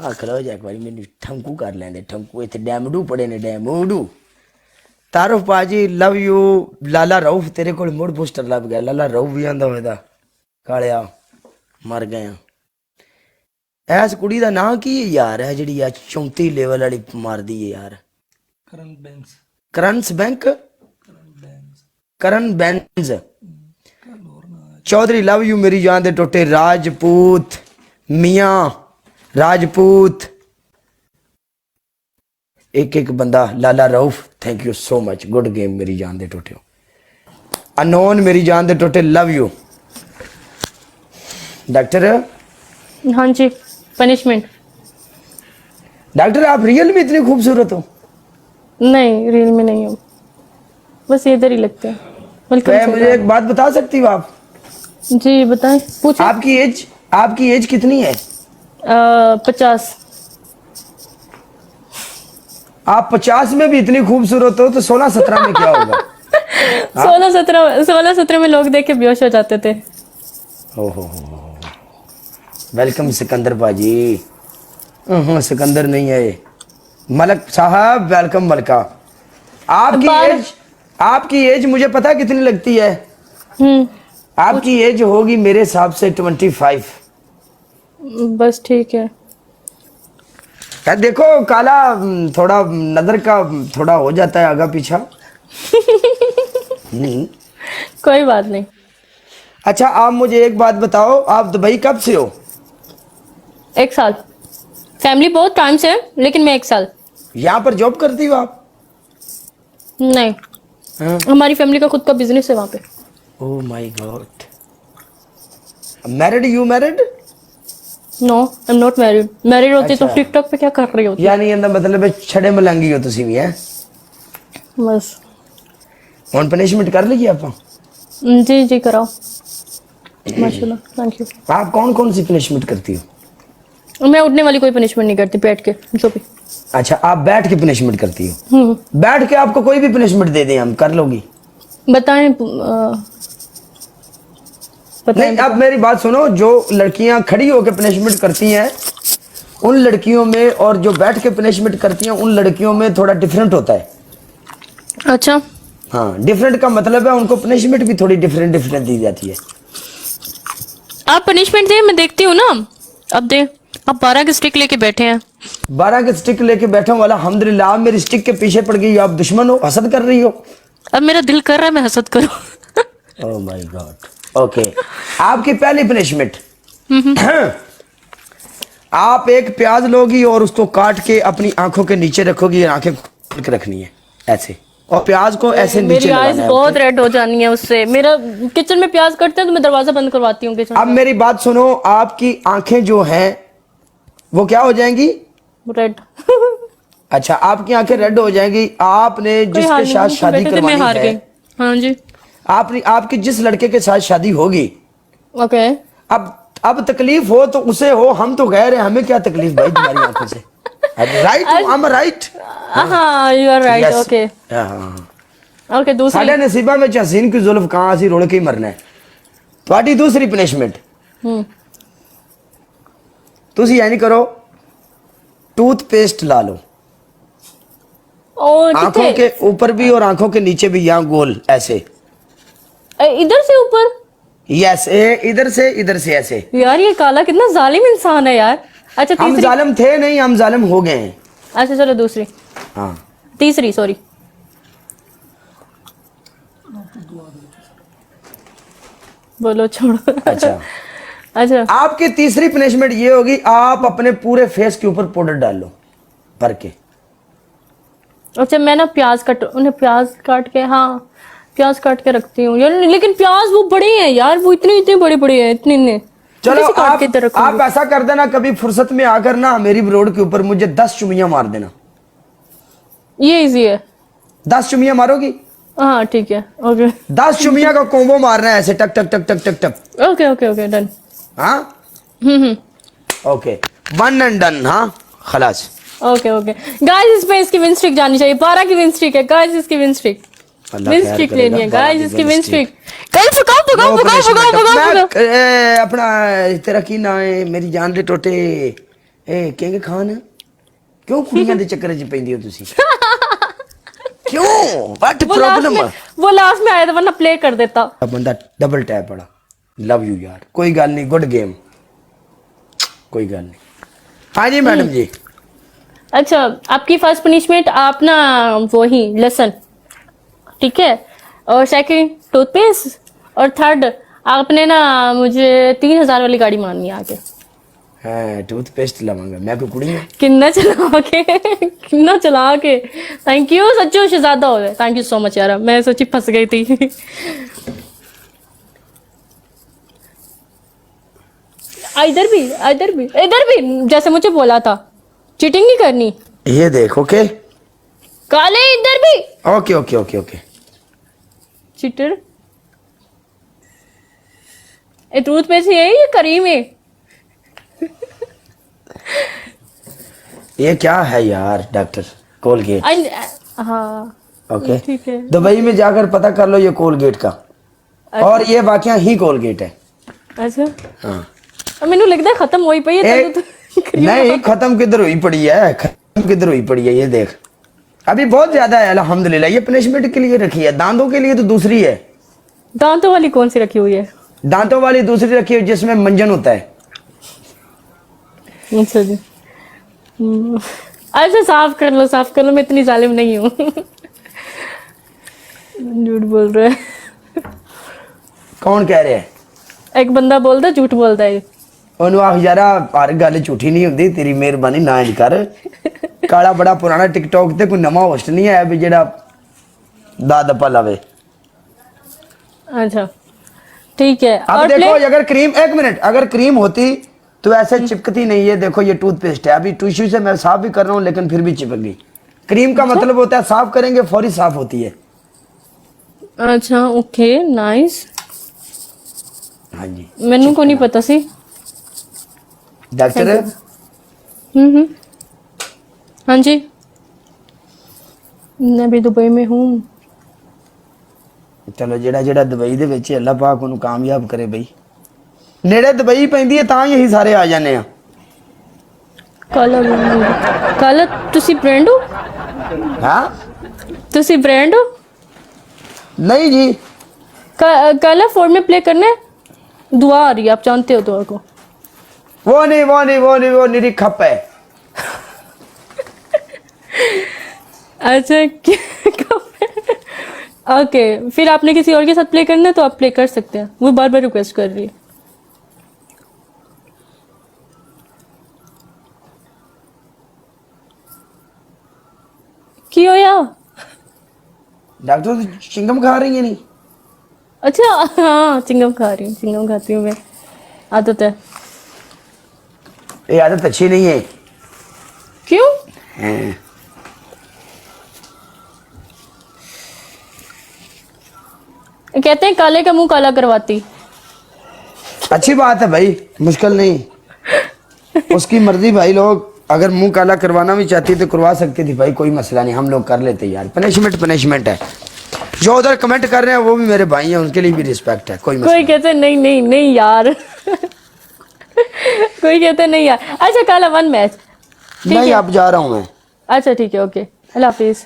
आख लो एक बारी मैंने ठंकू कर लेंदे ठंकू इतने डैमडू पड़े ने डैमडू तारुफ पाजी लव यू लाला रऊफ तेरे को मुड़ पोस्टर लभ गया लाला रऊफ भी आंदा होएदा कालिया मर गया ऐस कुड़ी दा नाम की है यार है जेड़ी आ 34 लेवल वाली मार दी है यार करंस बैंक करण बेंज चौधरी लव यू मेरी जान दे टोटे राजपूत मियां राजपूत एक एक बंदा Lala Rauf thank you so much good game मेरी जान दे टोटे अनोन मेरी जान दे टोटे लव यू डॉक्टर हाँ जी पनिशमेंट। डॉक्टर आप रियल में इतनी खूबसूरत हो? नहीं रियल में नहीं हो, बस इधर ही लगते हैं। तो मुझे एक बात बता सकती हो आप? जी बताएं पूछें। आपकी एज कितनी है? 50। आप 50 में भी इतनी खूबसूरत हो तो 16-17 में क्या होगा? 16-17 में लोग देख के बेहोश हो जाते थे। हो वेलकम सिकंदर बाजी। सिकंदर नहीं है ये मलक साहब, वेलकम मलका। आपकी एज मुझे पता कितनी लगती है? आपकी एज होगी मेरे हिसाब से 25। बस ठीक है। देखो काला थोड़ा नजर का थोड़ा हो जाता है आगा पीछा। कोई बात नहीं। अच्छा आप मुझे एक बात बताओ, आप दुबई कब से हो? 1 साल। फैमिली बहुत टाइम से है लेकिन मैं 1 साल। यहाँ पर जॉब करती हो आप? नहीं हमारी फैमिली का खुद का बिजनेस है वहाँ पे। Oh my God. Married? You married? No I am not married. Married होती तो टिकटॉक पे क्या कर रही होती? यानी ਇਹਦਾ मतलब है छड़े मलंगी हो ਤੁਸੀਂ भी है? बस ਹੁਣ पनिशमेंट कर ली ਆਪਾਂ? जी जी कराओ माशाल्लाह थैंक यू। आप कौन कौन सी पनिशमेंट करती हो? मैं उठने वाली कोई पनिशमेंट नहीं करती, बैठ के जो भी। अच्छा आप बैठ के पनिशमेंट करती हो? बैठ के आपको कोई भी पनिशमेंट दे दें हम कर लोगी? बताएं नहीं अब मेरी बात सुनो, जो लड़कियां खड़ी होकर पनिशमेंट करती हैं उन लड़कियों में और जो बैठ के पनिशमेंट करती हैं उन लड़कियों में थोड़ा डिफरेंट होता है। अच्छा हाँ डिफरेंट का मतलब है उनको पनिशमेंट भी थोड़ी डिफरेंट दी जाती है। आप पनिशमेंट दे, मैं देखती हूँ ना। अब दे, आप 12 की स्टिक लेके बैठे हैं। 12 की स्टिक लेके बैठा हूँ अल्हम्दुलिल्लाह। आप मेरी स्टिक के पीछे पड़ गई, आप दुश्मन हो, हसद कर रही हो। अब मेरा दिल कर रहा है मैं हसद करूं। ओह माय गॉड। ओके आपकी पहली पनिशमेंट, आप एक प्याज लोगी और उसको काट के अपनी आंखों के नीचे रखोगी, आंखें खोल के रखनी है ऐसे, और प्याज को ऐसे नीचे मेरी आईज बहुत रेड हो जानी है उससे। मेरा किचन में प्याज कटते हैं तो मैं दरवाजा बंद करवाती हूँ किचन। अब मेरी बात सुनो, आपकी आंखें जो हैं वो क्या हो जाएंगी? रेड। अच्छा आपकी आंखें रेड हो जाएंगी। आपने जिसके साथ शादी करवानी है, हाँ जी, आपकी जिस लड़के के साथ शादी होगी, ओके, अब तकलीफ हो तो उसे हो, हम तो गैर हैं, हमें क्या तकलीफ भाई तुम्हारी आंखों से? Right I am right? हाँ you are right. Okay okay दूसरी साडे नसीबा में हसीन की जुल्फ कहां सी रुड़ के ही मरना है। ਤੁਹਾਡੀ दूसरी पनिशमेंट, ਤੁਸੀਂ यानी करो टूथपेस्ट ला लो आंखों के ऊपर भी और आंखों के नीचे भी, यहाँ गोल ऐसे, इधर से ऊपर। यस इधर से ऐसे। यार ये काला कितना जालिम इंसान है यार। अच्छा हम जालिम थे नहीं, हम जालिम हो गए हैं। अच्छा चलो दूसरी, हाँ तीसरी सॉरी। बोलो छोड़ो। अच्छा अच्छा आपकी तीसरी पनिशमेंट ये होगी, आप अपने पूरे फेस के ऊपर पाउडर डाल लो भर के। अच्छा मैं ना प्याज काट के, हाँ प्याज काट के रखती हूँ यार, लेकिन प्याज वो बड़े हैं यार, वो इतने बड़े हैं इतने। चलो आप ऐसा कर देना, कभी फुर्सत में आकर ना मेरी रोड के ऊपर मुझे 10 चुमियां मार देना। ये इजी है। 10 चुमियां मारोगी? हाँ ठीक है ओके। 10 चुमियां का कोम्बो मारना है ऐसे, टक टक टक टक टक टक। Okay okay okay done. हाँ ओके 1 एंड डन। हाँ खलास। ओके ओके गाइस, इस पे इसकी विन स्ट्रिक जानी चाहिए। 12 की विन स्ट्रिक है गाइस, इसकी विन स्ट्रिक लेनी है गाइस, इसकी विन स्ट्रिक। गाइस भगाओ। अपना तेरा की ना है मेरी जान दे टोटे, ए किंग खान क्यों कुड़ियां दे चक्कर च पैंदी हो तुसी क्यों व्हाट प्रॉब्लम वो लास्ट में आया था, वरना प्ले कर देता। बंदा डबल टैप पड़ा लव यू यार कोई गल नहीं गुड गेम कोई गल नहीं हाँ जी मैडम जी अच्छा, आपकी फर्स्ट पनिशमेंट आप ना वही लसन, ठीक है, और सेकंड टूथपेस्ट, और थर्ड आपने ना मुझे 3000 वाली गाड़ी मारनी है आके। हाँ टूथपेस्ट लवांगा मैं कोई कुड़ी हूं किन्ना चला के थैंक यू सच्चो शहजादा हो गए, थैंक यू सो मच यार, मैं सोची फंस गई थी। इधर भी जैसे मुझे बोला था, चीटिंग नहीं करनी। ये देख ओके काले इधर भी okay okay okay okay cheater. ये टूथपेस्ट है ये करीम है। ये क्या है यार डॉक्टर कोलगेट हाँ ओके ठीक है। दुबई में जाकर पता कर लो ये कोलगेट का और ये वाकया ही कोलगेट है अच्छा हाँ मैनू लगता है खत्म हो ही पई है एक, नहीं खत्म किधर हुई पड़ी है खत्म किधर हुई पड़ी है ये देख अभी बहुत ज्यादा है अल्हम्दुलिल्लाह ये पनिशमेंट के लिए रखी है दांतों के लिए तो दूसरी है दांतों वाली कौन सी रखी हुई है? दांतों वाली दूसरी रखी है जिसमें मंजन होता है अच्छा जी अच्छा साफ कर लो मैं इतनी जालिम नहीं हूँ। झूठ बोल रहा है कौन कह रहे हैं एक बंदा बोलता झूठ बोलता है। ਉਹਨੂੰ ਆਖ ਯਾਰਾ ਹਰ ਗੱਲ ਝੂਠੀ ਨਹੀਂ ਹੁੰਦੀ ਤੇਰੀ ਮਿਹਰਬਾਨੀ ਨਾ ਇੰਜ ਕਰ ਕਾਲਾ ਬੜਾ ਪੁਰਾਣਾ ਟਿਕਟੌਕ ਤੇ ਕੋਈ ਨਵਾਂ ਹੋਸਟ ਨਹੀਂ ਆਇਆ ਵੀ ਜਿਹੜਾ दाद पा लावे अच्छा ठीक है। अब और देखो अगर क्रीम एक मिनट अगर क्रीम होती तो ऐसे चिपकती नहीं है देखो ये टूथपेस्ट है अभी टिश्यू से मैं साफ भी कर रहा हूँ लेकिन फिर भी चिपक गई क्रीम का मतलब होता है साफ करेंगे फौरी साफ होती है अच्छा ओके नाइस हाँ जी मैनू को नहीं पता सी डॉक्टर हाँ जी मैं भी दुबई में हूँ। चलो जेड़ा जेड़ा दुबई दे विच अल्लाह पाक उन्हें कामयाब करे बई नेड़े दुबई पैंदी है तां ही असीं सारे आ जाने आ काला तुसी ब्रांड हो हाँ तुसी ब्रांड हो नहीं जी काला फोन में प्ले करना है दुआ आ रही है आप जानते हो दुआ को वो नहीं वो निरी खप है अच्छा ओके फिर आपने किसी और के साथ प्ले करना है तो आप प्ले कर सकते हैं वो बार बार रिक्वेस्ट कर रही है। की हो या डॉक्टर चिंगम खा रही है नहीं अच्छा हाँ चिंगम खा रही हूँ चिंगम खाती हूँ मैं आदत है। ये आदत अच्छी नहीं है क्यों हैं। कहते हैं काले का मुंह काला करवाती अच्छी बात है भाई मुश्किल नहीं उसकी मर्जी भाई लोग अगर मुंह काला करवाना भी चाहती तो करवा सकती थी भाई कोई मसला नहीं हम लोग कर लेते यार पनिशमेंट है जो उधर कमेंट कर रहे हैं वो भी मेरे भाई हैं उनके लिए भी रिस्पेक्ट है कोई कहते नहीं यार कोई कहते नहीं यार। अच्छा काला 1 मैच नहीं अब जा रहा हूँ मैं अच्छा ठीक है ओके अल्लाह हाफिज।